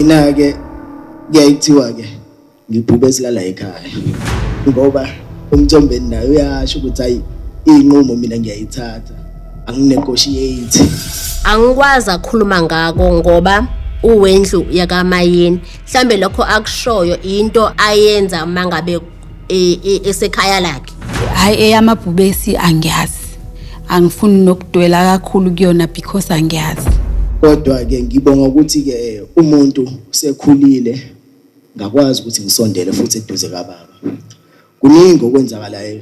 Mina-ke kuyayithiwa-ke ngibhube silala ekhaya ngoba uMthombeni naye uyasho ukuthi hayi iy'nqumo mina ngiyayithatha anginegotiate. Angikwazi ukukhuluma ngako ngoba uwendlu yakaMayeni mhlambe lokho akushoyo into ayenza mangabe esekhaya lakhe. Hayi eyamabhubesi angiyazi. Angifuni nokudwela kakhulu kuyona because angiyazi. Kodwa-ke ngibonga ukuthi-ke umuntu sekhulile ngakwazi ukuthi ngisondele futhi eduze kababa. Kuningi okwenzakalayo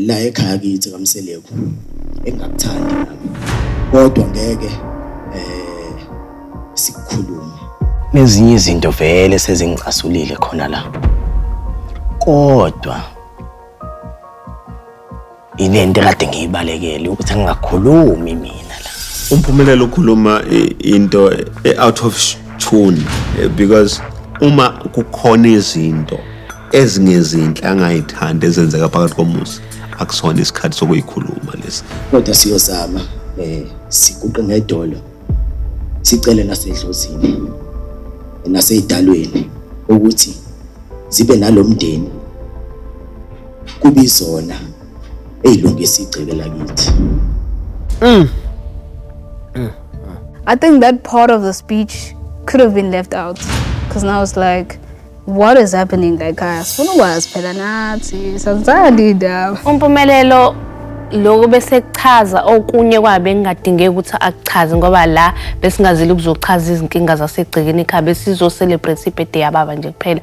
la ekhaya kithi kaMseleko engakuthandi nami. Kodwa ngeke sikukhulume. Ezinye izinto vele sezingicasulile khona la. Kodwa ilento kade ngiyibalekele ukuthi ngingakhulumi mina la. Umphumelelo ukhuluma into out of tune because uma kukhona izinto ezingezinhle angayithandi ezenzeka phakathi komuzi akusona isikhathi sokuyikhuluma lesi. Kodwa siyozama siguqe ngedolo sicele nasedlozini naseyidalweni ukuthi zibe nalomndeni kubizona eyilungisa igceke lakithi. I think that part of the speech could have been left out because now it's like, what is happening? Like, Umpumelelo lokho bese kuchaza okunye kwabe ngingadingeki ukuthi akuchaze ngoba la besingazile ukuzochaza izinkinga zasegcekeni ekhaya besizocelebrate ibirthday yababa nje kuphela.